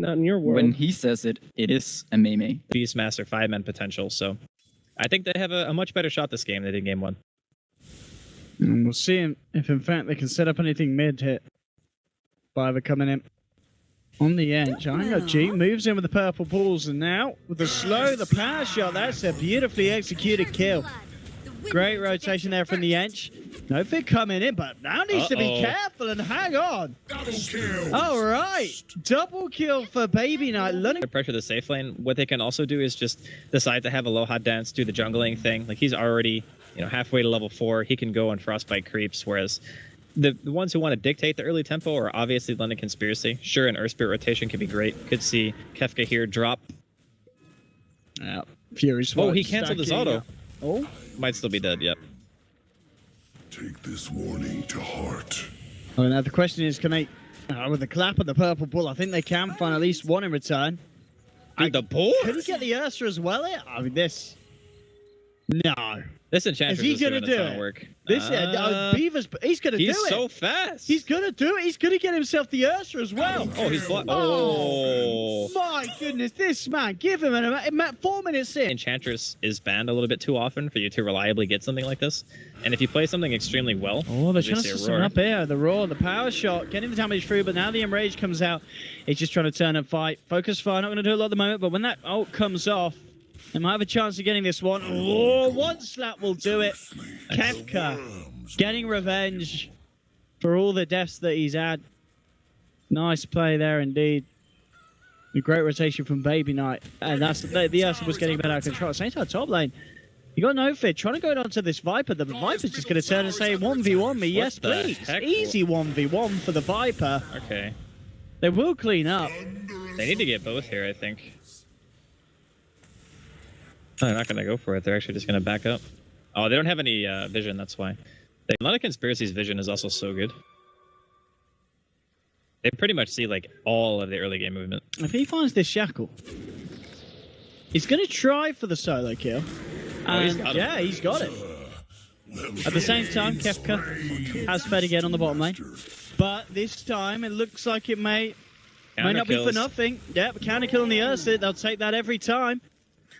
Not in your world. When he says it, it is a meme. Beastmaster 5-man potential, so I think they have a much better shot this game than they did game 1. And we'll see if in fact they can set up anything mid hit. Fiver coming in on the edge. I know G moves in with the purple balls, and now with the slow, the power shot. That's a beautifully executed kill. Great rotation there from the edge. No fit coming in, but now needs to be careful and hang on. Double kill. All right, double kill for Baby Knight. Pressure the safe lane. What they can also do is just decide to have a Aloha dance, do the jungling thing. Like he's already, halfway to level 4. He can go on frostbite creeps, whereas the ones who want to dictate the early tempo are obviously LondonConspiracy. Sure, an Earth Spirit rotation could be great. Could see Kefka here drop. Yeah, Fury swipes. Oh, he canceled his auto. Oh, might still be dead. Yep. Take this warning to heart. Well, now the question is, can they, with the clap of the purple bull, I think they can find at least one in return. Dude, the bull? Could he get the Ursa as well? I mean, this. No. This Enchantress is he going to do it? Work. This Beaver's, he's going to do it. He's so fast. He's going to do it. He's going to get himself the Ursa as well. Oh, he's blocked. Oh, my goodness. This man, give him 4 minutes in. Enchantress is banned a little bit too often for you to reliably get something like this. And if you play something extremely well... Oh, they're trying to system up here. The Roar, the power shot, getting the damage through, but now the Enrage comes out. He's just trying to turn and fight. Focus fire, not going to do a lot at the moment, but when that ult comes off, they might have a chance of getting this one. Oh, one slap will do it. Kefka getting revenge for all the deaths that he's had. Nice play there indeed. A great rotation from Baby Knight. And that's the Ursa was getting a bit out of control. Same time, top lane. You got no fit. Trying to go down to this Viper. The Viper's just going to turn and say 1v1 me. Yes, please. Heck? Easy 1v1 for the Viper. Okay. They will clean up. They need to get both here, I think. Oh, they're not going to go for it. They're actually just going to back up. Oh, they don't have any vision, that's why. LondonConspiracy's vision is also so good. They pretty much see, like, all of the early game movement. If he finds this Shackle, he's going to try for the solo kill. And he's got it. At the same time, Kefka has fed again on the bottom lane. But this time, it looks like it may not be for nothing. Yeah, but counter kill on the Ursa, they'll take that every time.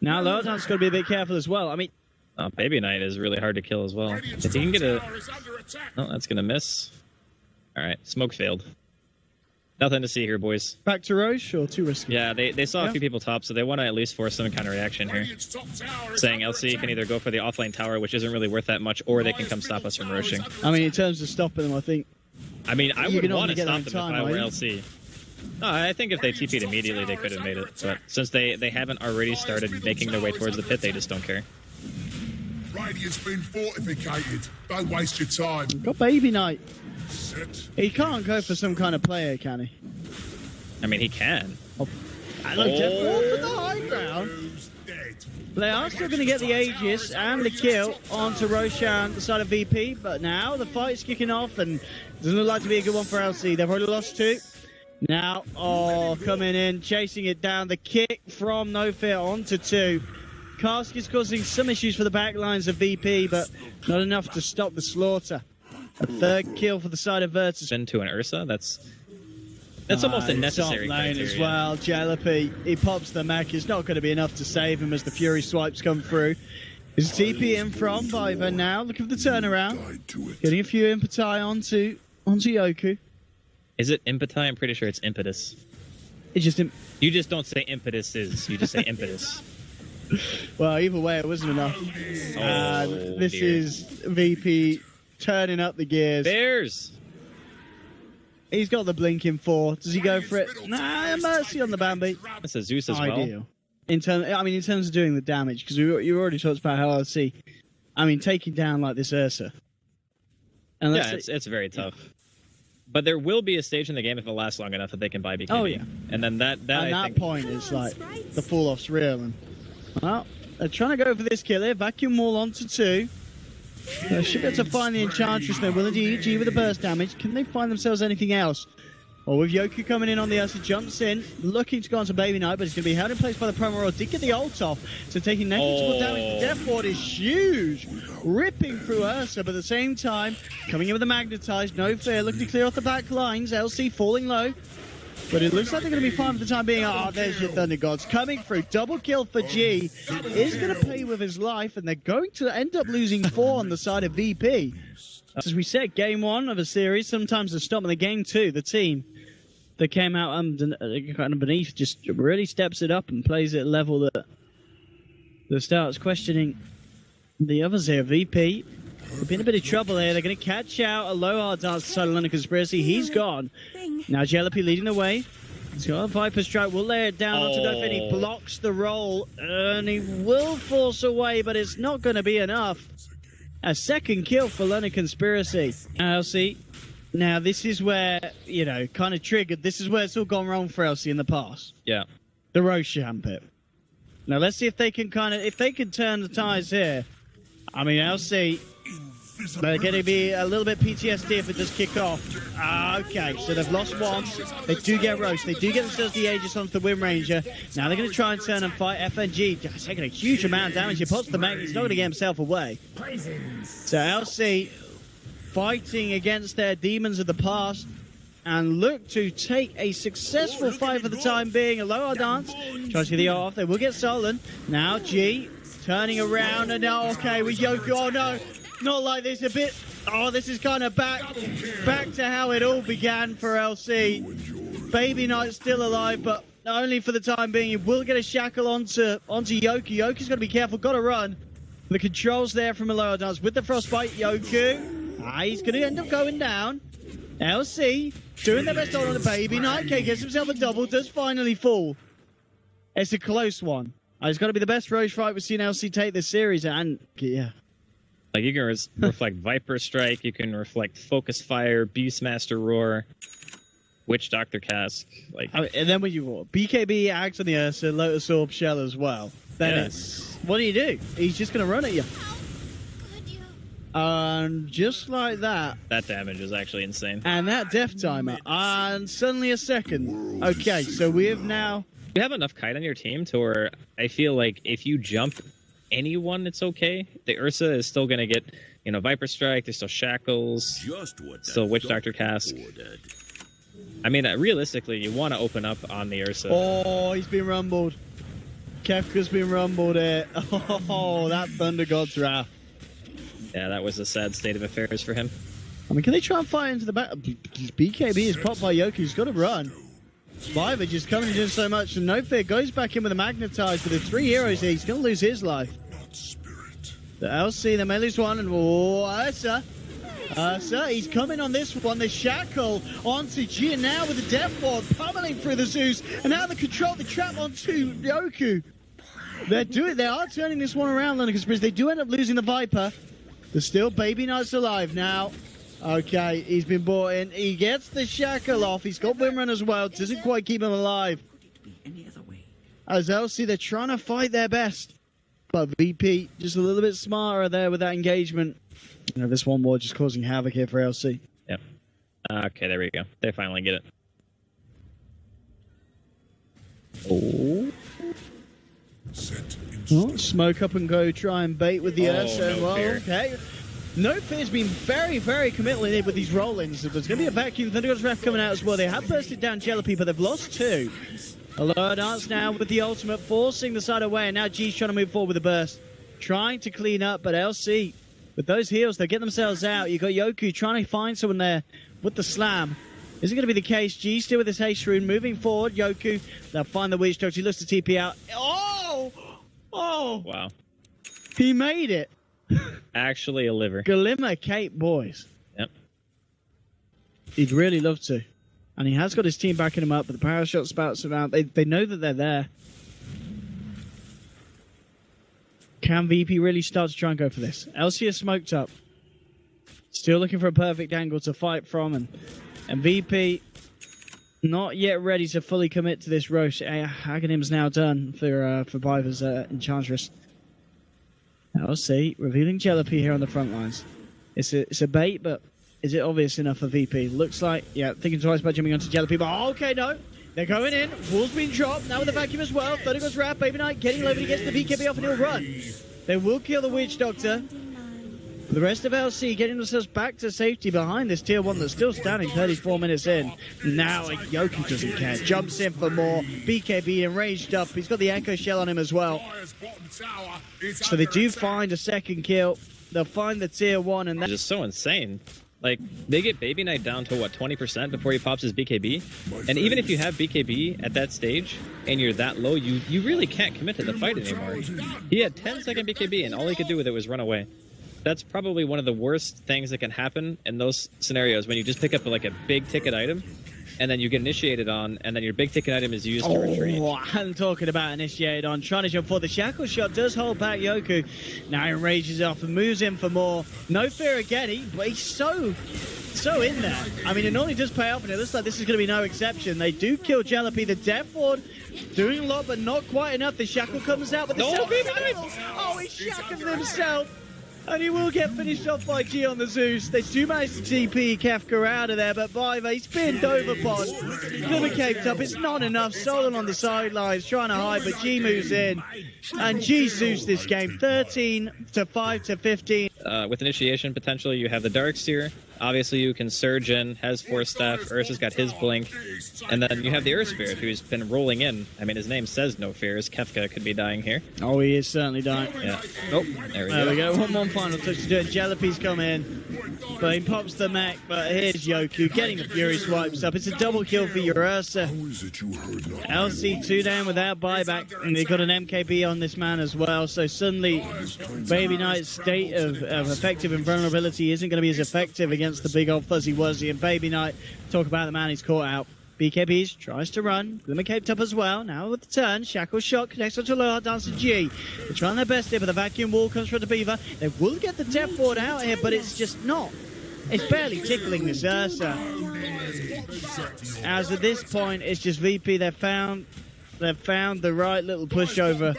Now, Lowdown's got to be a bit careful as well. I mean... Baby Knight is really hard to kill as well. If he can get a... Oh, that's going to miss. All right, smoke failed. Nothing to see here, boys. Back to Roche or too risky? Yeah, they saw a few people top, so they want to at least force some kind of reaction here. Saying LC can either go for the offlane tower, which isn't really worth that much, or they can come stop us from roaching. I mean, in terms of stopping them, I think... I mean, I would want to stop them if I were LC. No, I think if they TP'd immediately, they could have made it. But since they haven't already started making their way towards the pit, they just don't care. Radiant's been fortificated. Don't waste your time. Got Baby Knight. He can't go for some kind of player, can he? I mean, he can. Oh. And look, Jeff Wall for the high ground. They are still going to get the Aegis and the kill onto Roshan, the side of VP. But now the fight's kicking off, and doesn't look like to be a good one for LC. They've already lost 2. Now, coming in, chasing it down. The kick from No Fear onto 2. Cask is causing some issues for the back lines of VP, but not enough to stop the slaughter. A 3rd kill for the side of Virtus. Into an Ursa, that's almost a necessary top lane criteria. as well. Jalopy, he pops the mech. It's not going to be enough to save him as the Fury swipes come through. There's TP in from Viper now. Look at the turnaround. Getting a few Impetai onto Yoku. Is it Impetai? I'm pretty sure it's Impetus. It's just you just don't say impetuses. You just say impetus. Well, either way, it wasn't enough. This is VP turning up the gears. Bears! He's got the blinking 4. Does he go for it? Nah, mercy on the Bambi. That's a Zeus as well. In terms of doing the damage, because you already talked about how LC. I mean, taking down like this Ursa. And yeah, it's very tough. But there will be a stage in the game if it lasts long enough that they can buy BKB. Oh yeah. And then that I think point is like the fall off's real. And well, they're trying to go for this kill here. Vacuum wall onto 2. They should be able to find the Enchantress. They're willing to EG with the burst damage. Can they find themselves anything else? Well, with Yoku coming in on the Ursa, jumps in, looking to go onto Baby Knight, but he's going to be held in place by the promo roll. Did get the ult off, so taking negligible damage. The death ward is huge, ripping through Ursa, but at the same time, coming in with the magnetized, No Fear, looking to clear off the back lines. LC falling low. But it looks like they're going to be fine for the time being. Oh, there's your Thunder Gods coming through. Double kill for G. Is going to pay with his life, and they're going to end up losing 4 on the side of VP. As we said, game 1 of a series, sometimes the stop, and the game 2, the team that came out underneath just really steps it up and plays it at a level that starts questioning the others here. VP, they've been in a bit of trouble here. They're going to catch out a low hard dance side of LondonConspiracy. He's gone. Now Jellapi leading the way. He's got a Viper Strike. We'll lay it down onto Dolphin. He blocks the roll, and he will force away, but it's not going to be enough. A second kill for LondonConspiracy. LC. Now, this is where, you know, kind of triggered. This is where it's all gone wrong for LC in the past. Yeah. The Roshan pit. Now, let's see if they can if they can turn the tides here. I mean, LC, they're going to be a little bit PTSD if it does kick off. Okay, so they've lost 1. They do get roast. They do get themselves the Aegis onto the Wind Ranger. Now they're going to try and turn and fight. FNG taking a huge amount of damage. He puts the mech. He's not going to get himself away. So LC fighting against their demons of the past and look to take a successful fight for the time being. A low dance. Tries to get the off. They will get stolen. Now G turning around, and now, okay, with Yoku. Oh no, not like this. A bit. Oh, this is kind of back to how it all began for LC. Baby Knight's still alive, but only for the time being. He will get a shackle onto Yoku. Yoku's got to be careful. Got to run. The controls there from Aloha Dance with the frostbite. Yoku. He's going to end up going down. LC doing their best on the Baby Knight. Okay, gets himself a double. Does finally fall. It's a close one. It's got to be the best Roche fight we've seen LC take this series. And yeah. Like, you can reflect Viper Strike. You can reflect Focus Fire, Beastmaster Roar, Witch Doctor Cask. Like, and then when you BKB acts on the Ursa, Lotus Orb Shell as well. Then what do? He's just going to run at you. And just like that. That damage is actually insane. And that death timer. And suddenly a second. Okay, so we have now... You have enough kite on your team to where I feel like if you jump anyone, it's okay. The Ursa is still going to get, you know, Viper Strike. There's still Shackles. Still Witch Doctor Cask. I mean, realistically, you want to open up on the Ursa. Oh, he's been rumbled. Kefka's been rumbled here. Oh, that Thunder God's wrath. Yeah, that was a sad state of affairs for him. I mean, can they try and fight into the back? BKB is popped by Yoku. He's got to run. Viper just coming in so much, and No Fear goes back in with a Magnetize. With the 3 heroes here, he's going to lose his life. The LC, the melee's one, and Ursa. Ursa, he's coming on this one. The Shackle onto G, and now with the Death Ward pummeling through the Zeus, and now the control, the trap onto Yoku. They are turning this one around, LondonConspiracy. They do end up losing the Viper. There's still Baby Knight's alive now. Okay, he's been brought in. He gets the shackle off. He's got Windrun as well. Doesn't quite keep him alive. As LC, they're trying to fight their best. But VP just a little bit smarter there with that engagement. You know, this one more just causing havoc here for LC. Yep. Okay, there we go. They finally get it. Oh, smoke up and go, try and bait with the Ursa. No fear. Okay. No Fear's been very, very committal with these roll-ins. There's going to be a vacuum. Thunder God's Wrath coming out as well. They have bursted down Jellapi, but they've lost 2. Aloha Dance now with the ultimate, forcing the side away, and now G's trying to move forward with a burst. Trying to clean up, but LC, with those heals, they get themselves out. You've got Yoku trying to find someone there with the slam. Is it going to be the case? G still with his haste rune, moving forward. Yoku, they'll find the Witch Doctor. He looks to TP out. Oh! Wow. He made it. Actually a liver. Glimmer Cape boys. Yep. He'd really love to. And he has got his team backing him up, but the power shot spouts around. They know that they're there. Can VP really start to try and go for this? LC is smoked up. Still looking for a perfect angle to fight from, and VP not yet ready to fully commit to this Roche. Aghanim's now done for Viper's Enchantress. LC revealing Jellapi here on the front lines. It's a bait, but is it obvious enough for VP? Looks like, yeah, thinking twice about jumping onto Jellapi, but okay, no. They're going in. Wall's been dropped. Now with the vacuum as well. Thunder God's Wrath. Baby Knight getting low, but he gets the BKB off and he'll run. They will kill the Witch Doctor. The rest of LC getting themselves back to safety behind this tier 1 that's still standing 34 minutes in. Now Yoku doesn't care. Jumps in for more. BKB enraged up. He's got the Echo Shell on him as well. So they do find a second kill. They'll find the tier 1 and It's just so insane. Like, they get Baby Knight down to, what, 20% before he pops his BKB? And even if you have BKB at that stage, and you're that low, you really can't commit to the fight anymore. He had 10-second BKB, and all he could do with it was run away. That's probably one of the worst things that can happen in those scenarios, when you just pick up, like, a big-ticket item, and then you get initiated on, and then your big-ticket item is used to retreat. Oh, I'm talking about initiated on. Trying to jump for the shackle shot. Does hold back Yoku. Now he rages off and moves in for more. No fear again, but he's so in there. I mean, it normally does pay off, and it looks like this is going to be no exception. They do kill Jalopy. The Death Ward doing a lot, but not quite enough. The shackle comes out, but the oh, he's shackled himself. And he will get finished off by G on the Zeus. They do manage to TP Kefka out of there, but Biva, he's pinned over pod. Never caved up. It's not enough. Solon on the sidelines trying to hide, but G moves in. And G Zeus this game, 13 to 5 to 15. With initiation potential, you have the Darkseer. Obviously, you can surge in, has Force Staff. Ursa's got his blink. And then you have the Earth Spirit, who's been rolling in. I mean, his name says no fears. Kefka could be dying here. Oh, he is certainly dying. Yeah. Oh, there we go. One more final touch to do it. Jalopy's come in, but he pops the mech. But here's Yoku getting the Fury swipes up. It's a double kill for your Ursa. LC 2 down without buyback, and they got an MKB on this man as well. So suddenly, Baby Knight's state of effective invulnerability isn't going to be as effective against the big old fuzzy wuzzy. And Baby Knight, talk about the man he's caught out. BKBs tries to run. Glimmer caped up as well. Now with the turn. Shackle shot connects onto low hard dance to G. They're trying their best here, but the vacuum wall comes from the Beaver. They will get the Death Ward out here, but it's just not. It's barely tickling this Ursa. As at this point, it's just VP. They've found the right little pushover.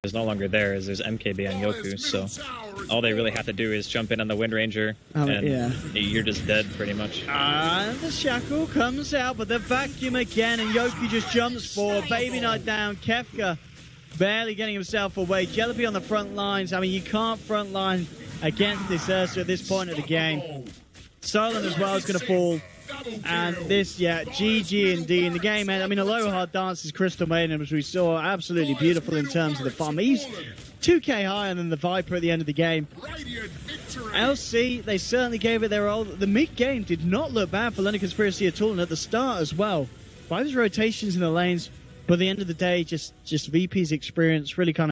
Is no longer there, as there's MKB on Yoku, so all they really have to do is jump in on the Wind Ranger, and you're just dead, pretty much. And the shackle comes out, but the vacuum again, and Yoku just jumps forward. Baby Knight down, Kefka barely getting himself away. Jalopy on the front lines. I mean, you can't front line against this Ursa at this point of the game. Solon as well is going to fall. And this, GG indeed in the game. And I mean, a low hard dance is Crystal Maiden, which we saw, absolutely beautiful in terms of the farm. He's 2k higher than the Viper at the end of the game. LC, they certainly gave it their all. The mid-game did not look bad for LondonConspiracy at all, and at the start as well. By those rotations in the lanes, but at the end of the day, just VP's experience really kind of